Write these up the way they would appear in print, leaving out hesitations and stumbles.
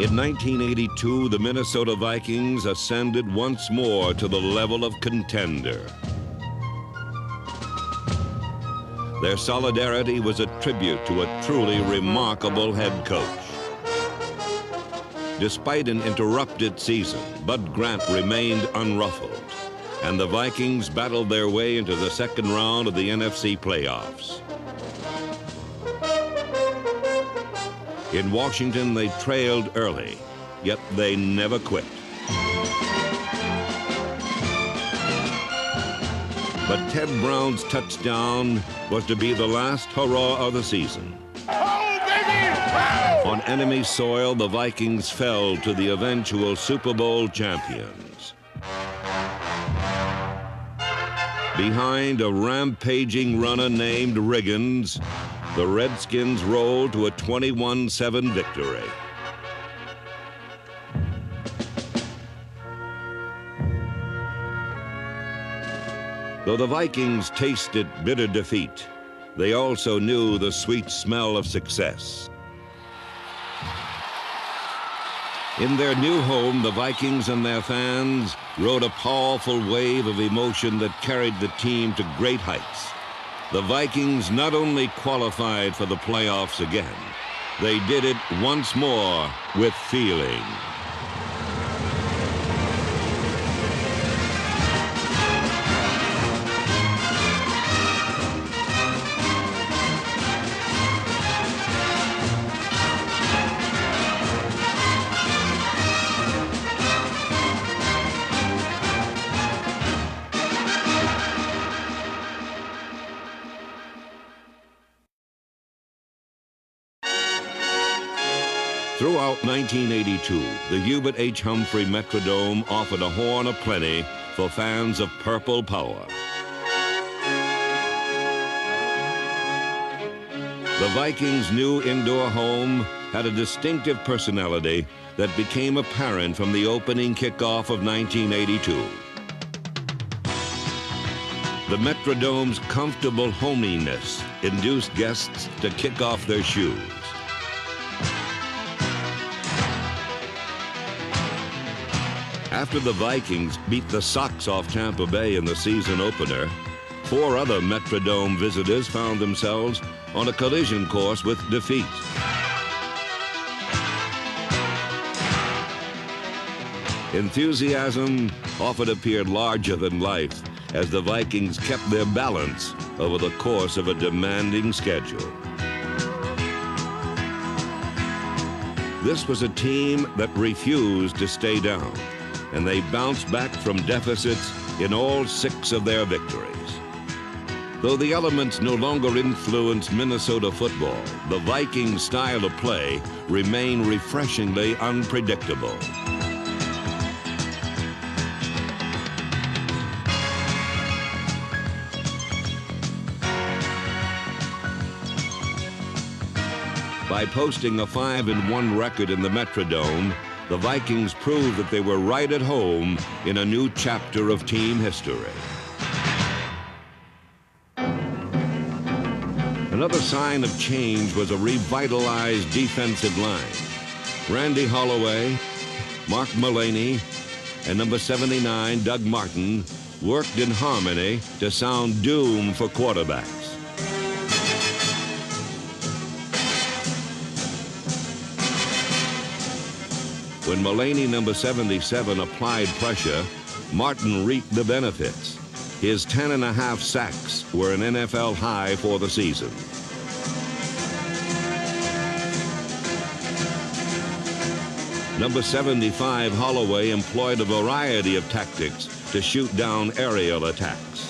In 1982, the Minnesota Vikings ascended once more to the level of contender. Their solidarity was a tribute to a truly remarkable head coach. Despite an interrupted season, Bud Grant remained unruffled, and the Vikings battled their way into the second round of the NFC playoffs. In Washington, they trailed early, yet they never quit. But Ted Brown's touchdown was to be the last hurrah of the season. Oh, baby! Oh! On enemy soil, the Vikings fell to the eventual Super Bowl champions. Behind a rampaging runner named Riggins, the Redskins rolled to a 21-7 victory. Though the Vikings tasted bitter defeat, they also knew the sweet smell of success. In their new home, the Vikings and their fans rode a powerful wave of emotion that carried the team to great heights. The Vikings not only qualified for the playoffs again, they did it once more with feeling. Throughout 1982, the Hubert H. Humphrey Metrodome offered a horn of plenty for fans of Purple Power. The Vikings' new indoor home had a distinctive personality that became apparent from the opening kickoff of 1982. The Metrodome's comfortable hominess induced guests to kick off their shoes. After the Vikings beat the socks off Tampa Bay in the season opener, 4 other Metrodome visitors found themselves on a collision course with defeat. Enthusiasm often appeared larger than life as the Vikings kept their balance over the course of a demanding schedule. This was a team that refused to stay down, and they bounced back from deficits in all 6 of their victories. Though the elements no longer influenced Minnesota football, the Vikings' style of play remained refreshingly unpredictable. By posting a 5-1 record in the Metrodome, the Vikings proved that they were right at home in a new chapter of team history. Another sign of change was a revitalized defensive line. Randy Holloway, Mark Mullaney, and number 79, Doug Martin, worked in harmony to sound doom for quarterbacks. When Mullaney, number 77, applied pressure, Martin reaped the benefits. His 10.5 sacks were an NFL high for the season. Number 75, Holloway, employed a variety of tactics to shoot down aerial attacks.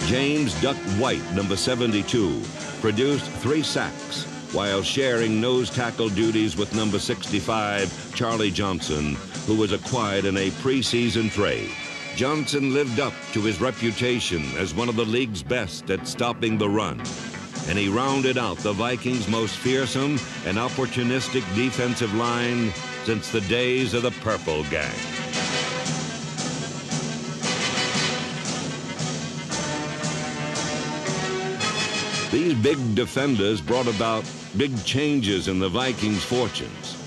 James Duck White, number 72, produced 3 sacks while sharing nose tackle duties with number 65, Charlie Johnson, who was acquired in a preseason trade. Johnson lived up to his reputation as one of the league's best at stopping the run, and he rounded out the Vikings' most fearsome and opportunistic defensive line since the days of the Purple Gang. These big defenders brought about big changes in the Vikings' fortunes.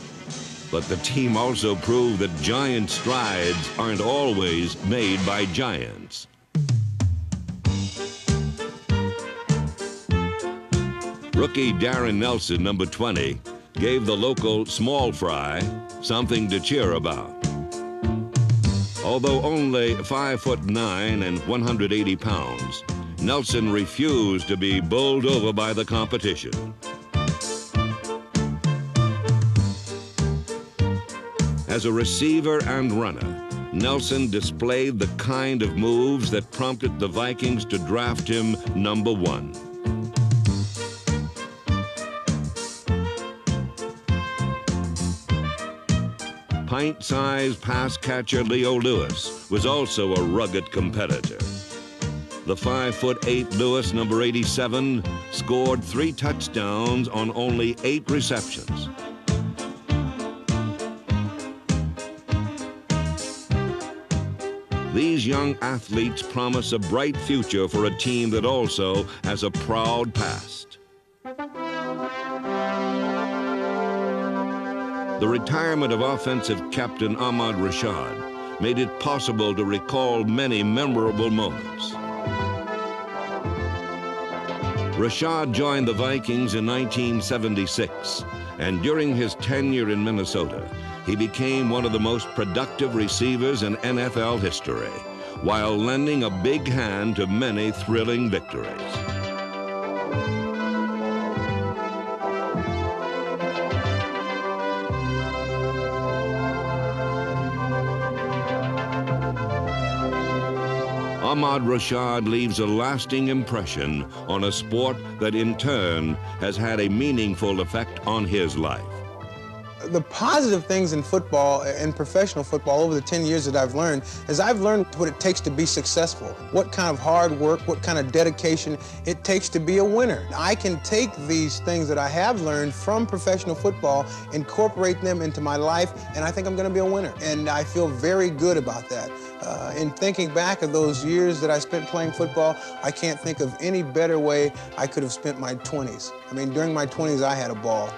But the team also proved that giant strides aren't always made by giants. Rookie Darren Nelson, number 20, gave the local small fry something to cheer about. Although only 5'9" and 180 pounds, Nelson refused to be bowled over by the competition. As a receiver and runner, Nelson displayed the kind of moves that prompted the Vikings to draft him number 1. Pint-sized pass catcher Leo Lewis was also a rugged competitor. The 5'8" Lewis, number 87, scored 3 touchdowns on only 8 receptions. These young athletes promise a bright future for a team that also has a proud past. The retirement of offensive captain Ahmad Rashad made it possible to recall many memorable moments. Rashad joined the Vikings in 1976, and during his tenure in Minnesota, he became one of the most productive receivers in NFL history, while lending a big hand to many thrilling victories. Ahmad Rashad leaves a lasting impression on a sport that in turn has had a meaningful effect on his life. The positive things in football and professional football over the 10 years that I've learned is I've learned what it takes to be successful, what kind of hard work, what kind of dedication it takes to be a winner. I can take these things that I have learned from professional football, incorporate them into my life, and I think I'm going to be a winner. And I feel very good about that. In thinking back of those years that I spent playing football, I can't think of any better way I could have spent my 20s. I mean, during my 20s, I had a ball.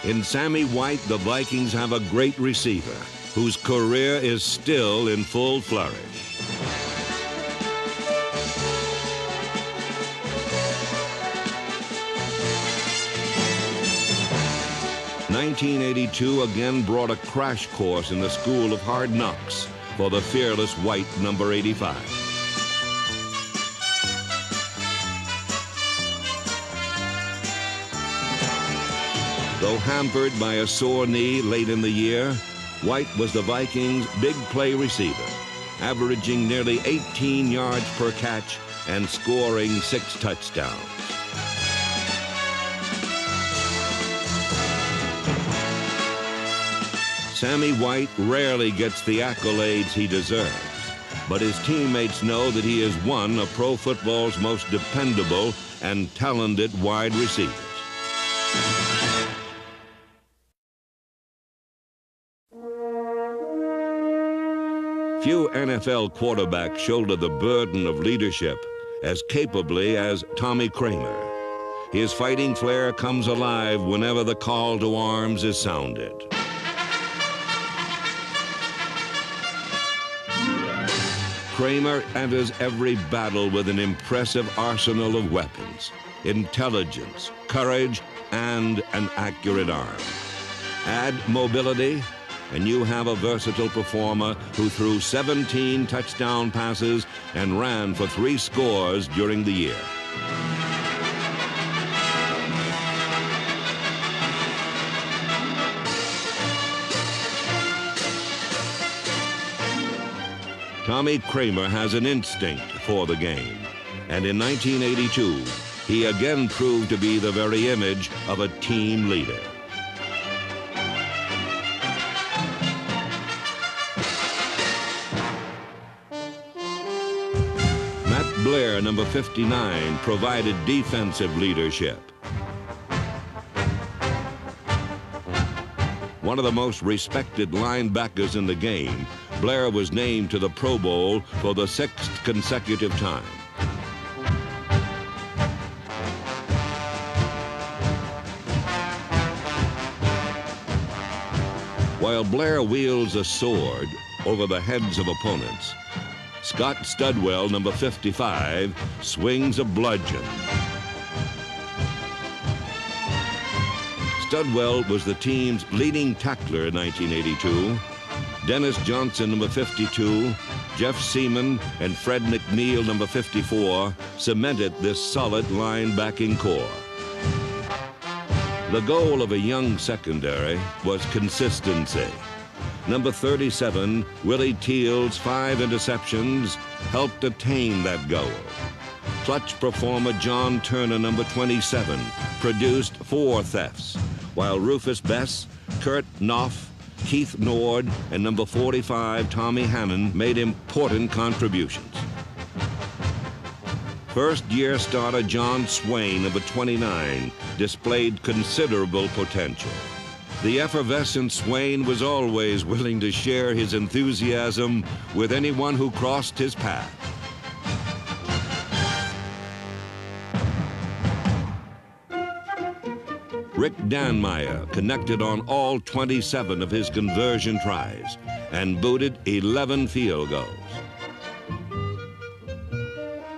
In Sammy White, the Vikings have a great receiver whose career is still in full flourish. '82 again brought a crash course in the school of hard knocks for the fearless White, number 85. Though hampered by a sore knee late in the year, White was the Vikings' big play receiver, averaging nearly 18 yards per catch and scoring 6 touchdowns. Sammy White rarely gets the accolades he deserves, but his teammates know that he is one of pro football's most dependable and talented wide receivers. Few NFL quarterbacks shoulder the burden of leadership as capably as Tommy Kramer. His fighting flair comes alive whenever the call to arms is sounded. Kramer enters every battle with an impressive arsenal of weapons, intelligence, courage, and an accurate arm. Add mobility, and you have a versatile performer who threw 17 touchdown passes and ran for 3 scores during the year. Tommy Kramer has an instinct for the game, and in 1982, he again proved to be the very image of a team leader. Matt Blair, number 59, provided defensive leadership. One of the most respected linebackers in the game, Blair was named to the Pro Bowl for the 6th consecutive time. While Blair wields a sword over the heads of opponents, Scott Studwell, number 55, swings a bludgeon. Studwell was the team's leading tackler in 1982. Dennis Johnson, number 52, Jeff Seaman, and Fred McNeil, number 54, cemented this solid linebacking core. The goal of a young secondary was consistency. Number 37, Willie Teal's 5 interceptions helped attain that goal. Clutch performer John Turner, number 27, produced 4 thefts, while Rufus Bess, Kurt Knopf, Keith Nord, and number 45, Tommy Hannon, made important contributions. First-year starter John Swain, number 29, displayed considerable potential. The effervescent Swain was always willing to share his enthusiasm with anyone who crossed his path. Rick Danmeyer connected on all 27 of his conversion tries and booted 11 field goals.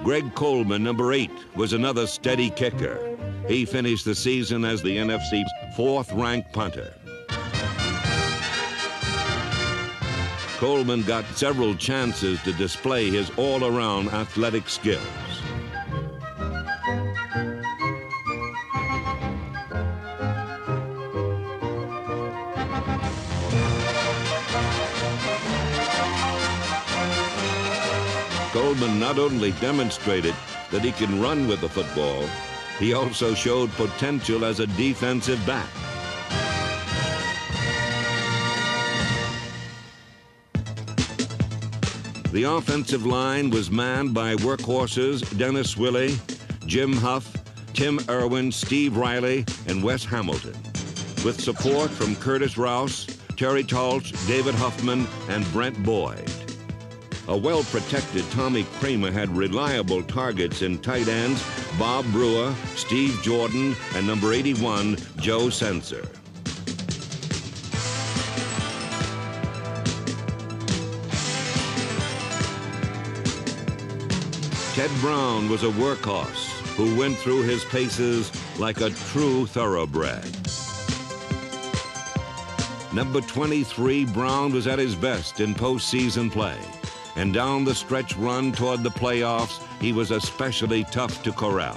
Greg Coleman, number 8, was another steady kicker. He finished the season as the NFC's 4th-ranked punter. Coleman got several chances to display his all-around athletic skills. Coleman not only demonstrated that he can run with the football, he also showed potential as a defensive back. The offensive line was manned by workhorses Dennis Willey, Jim Huff, Tim Irwin, Steve Riley, and Wes Hamilton, with support from Curtis Rouse, Terry Talsh, David Huffman, and Brent Boyd. A well-protected Tommy Kramer had reliable targets in tight ends Bob Brewer, Steve Jordan, and number 81, Joe Sensor. Ted Brown was a workhorse who went through his paces like a true thoroughbred. Number 23, Brown was at his best in postseason play. And down the stretch run toward the playoffs, he was especially tough to corral.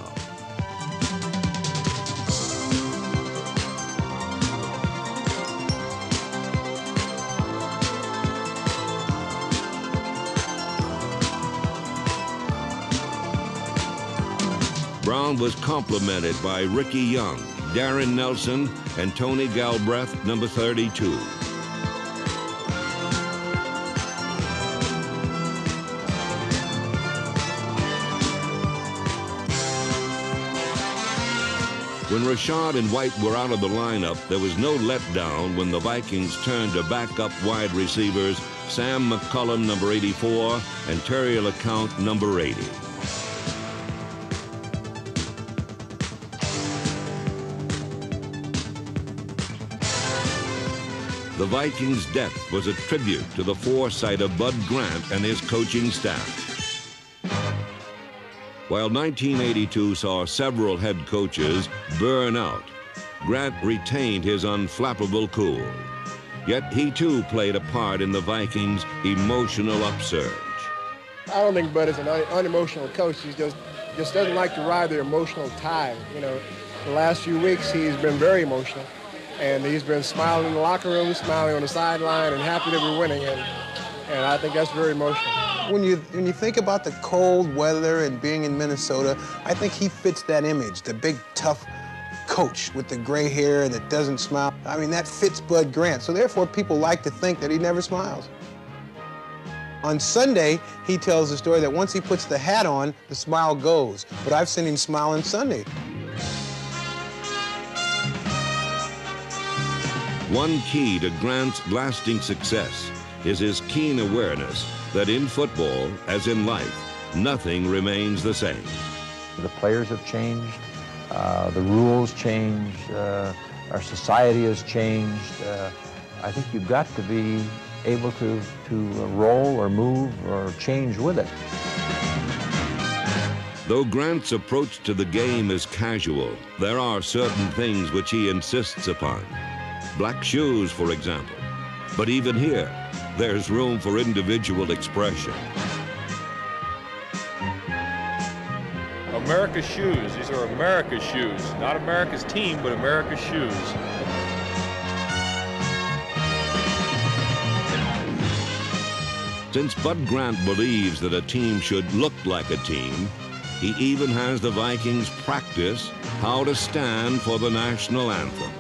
Brown was complimented by Ricky Young, Darren Nelson, and Tony Galbraith, number 32. When Rashad and White were out of the lineup, there was no letdown when the Vikings turned to backup wide receivers Sam McCullum, number 84, and Terry LeCount, number 80. The Vikings' depth was a tribute to the foresight of Bud Grant and his coaching staff. While 1982 saw several head coaches burn out, Grant retained his unflappable cool. Yet he too played a part in the Vikings' emotional upsurge. I don't think Bud is an unemotional coach. He just doesn't like to ride the emotional tide. You know, the last few weeks he's been very emotional, and he's been smiling in the locker room, smiling on the sideline, and happy that we're winning. And I think that's very emotional. When you think about the cold weather and being in Minnesota, I think he fits that image, the big, tough coach with the gray hair that doesn't smile. I mean, that fits Bud Grant. So therefore, people like to think that he never smiles. On Sunday, he tells the story that once he puts the hat on, the smile goes. But I've seen him smile on Sunday. One key to Grant's lasting success is his keen awareness that in football, as in life, nothing remains the same. The players have changed, the rules changed, our society has changed. I think you've got to be able to roll or move or change with it. Though Grant's approach to the game is casual, there are certain things which he insists upon. Black shoes, for example. But even here, there's room for individual expression. America's shoes. These are America's shoes. Not America's team, but America's shoes. Since Bud Grant believes that a team should look like a team, he even has the Vikings practice how to stand for the national anthem.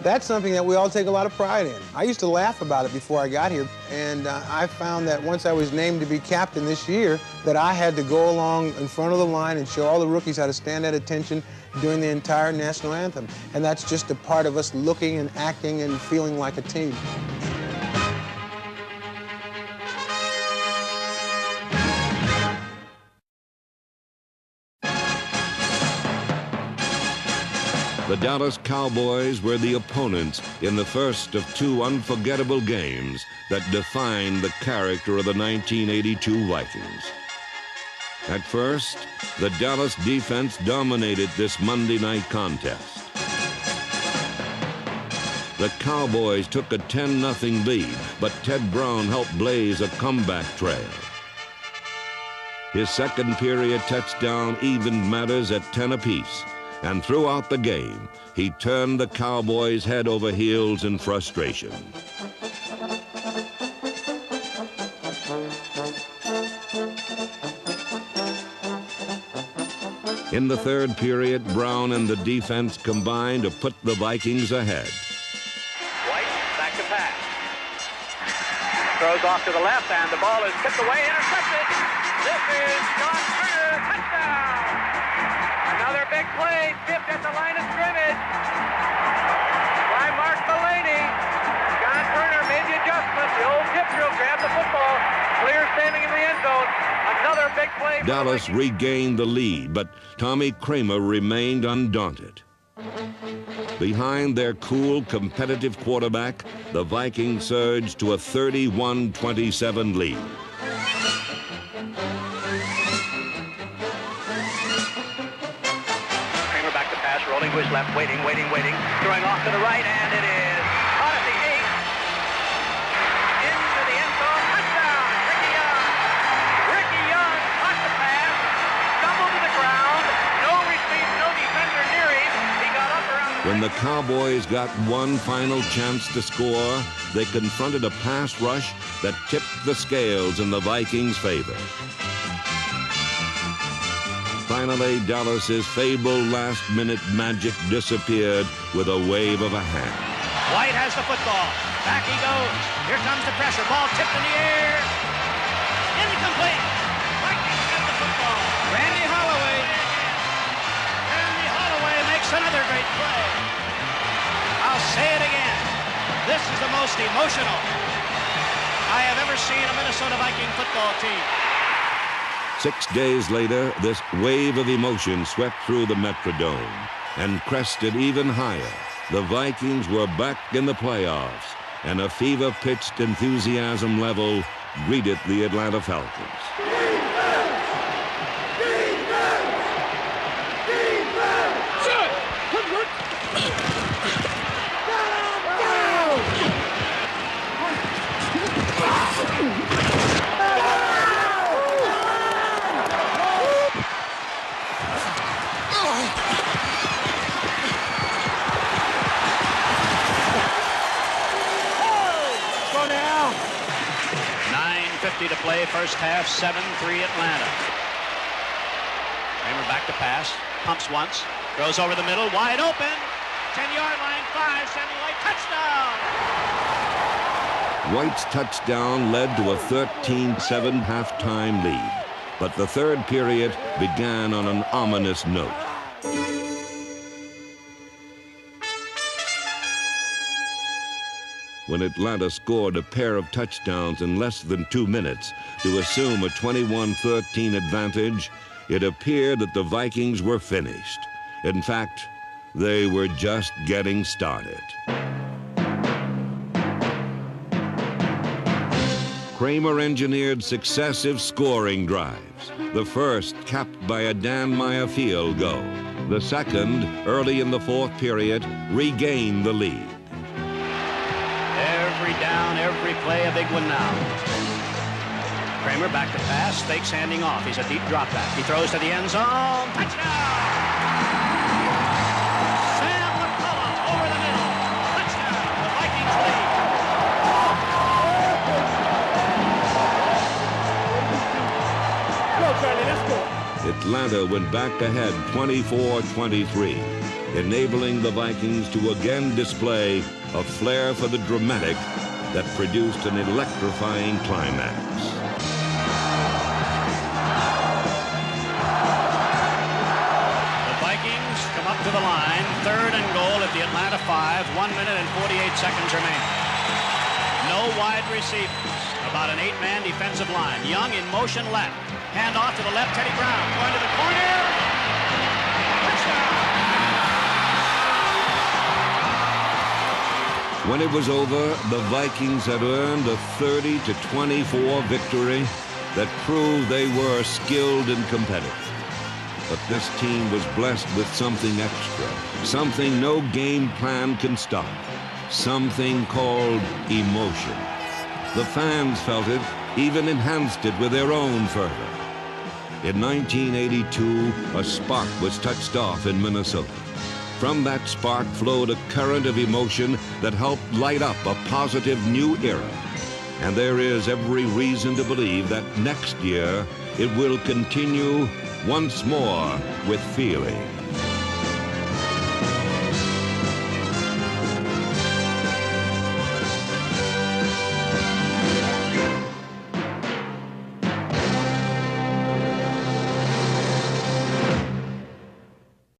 That's something that we all take a lot of pride in. I used to laugh about it before I got here, and I found that once I was named to be captain this year, that I had to go along in front of the line and show all the rookies how to stand at attention during the entire national anthem. And that's just a part of us looking and acting and feeling like a team. The Dallas Cowboys were the opponents in the first of two unforgettable games that defined the character of the 1982 Vikings. At first, the Dallas defense dominated this Monday night contest. The Cowboys took a 10-0 lead, but Ted Brown helped blaze a comeback trail. His second period touchdown evened matters at 10 apiece. And throughout the game, he turned the Cowboys head over heels in frustration. In the third period, Brown and the defense combined to put the Vikings ahead. White back to pass. Throws off to the left, and the ball is tipped away, intercepted. This is John Turner, touchdown! Another big play, tipped at the line of scrimmage by Mark Mulaney. John Turner made the adjustment. The old tip drill, grabbed the football, clear standing in the end zone. Another big play. Dallas regained the lead, but Tommy Kramer remained undaunted. Behind their cool, competitive quarterback, the Vikings surged to a 31-27 lead. Rolling to his left, waiting, throwing off to the right, and it is caught at the 8. Into the end zone, touchdown, Ricky Young. Ricky Young caught the pass, stumbled to the ground, no receiver, no defender near him. He got up around the... When the Cowboys got one final chance to score, they confronted a pass rush that tipped the scales in the Vikings' favor. Finally, Dallas's fabled last-minute magic disappeared with a wave of a hand. White has the football. Back he goes. Here comes the pressure. Ball tipped in the air. Incomplete. Vikings have the football. Randy Holloway. Randy Holloway makes another great play. I'll say it again. This is the most emotional I have ever seen a Minnesota Viking football team. 6 days later, this wave of emotion swept through the Metrodome and crested even higher. The Vikings were back in the playoffs, and a fever-pitched enthusiasm level greeted the Atlanta Falcons. To play first half, 7-3 Atlanta. Kramer back to pass, pumps once, throws over the middle, wide open, 10-yard line, 5, Sammy White, touchdown! White's touchdown led to a 13-7 halftime lead, but the third period began on an ominous note. when Atlanta scored a pair of touchdowns in less than 2 minutes to assume a 21-13 advantage, it appeared that the Vikings were finished. In fact, they were just getting started. Kramer engineered successive scoring drives. The first capped by a Dan Meyer field goal. The second, early in the fourth period, regained the lead. Every down, every play, a big one now. Kramer back to pass, fakes handing off. He's a deep drop back. He throws to the end zone. Touchdown! Sam McCullough over the middle. Touchdown! The Vikings lead. Go, Charlie, let's go. Atlanta went back ahead 24-23, enabling the Vikings to again display a flair for the dramatic that produced an electrifying climax. The Vikings come up to the line, 3rd and goal at the Atlanta 5, 1 minute and 48 seconds remaining. No wide receivers, about an 8-man defensive line. Young in motion left. Hand off to the left, Teddy Brown going to the corner. Touchdown! When it was over, the Vikings had earned a 30-24 victory that proved they were skilled and competitive. But this team was blessed with something extra, something no game plan can stop, something called emotion. The fans felt it, even enhanced it with their own fervor. In 1982, a spark was touched off in Minnesota. From that spark flowed a current of emotion that helped light up a positive new era. And there is every reason to believe that next year it will continue once more with feeling.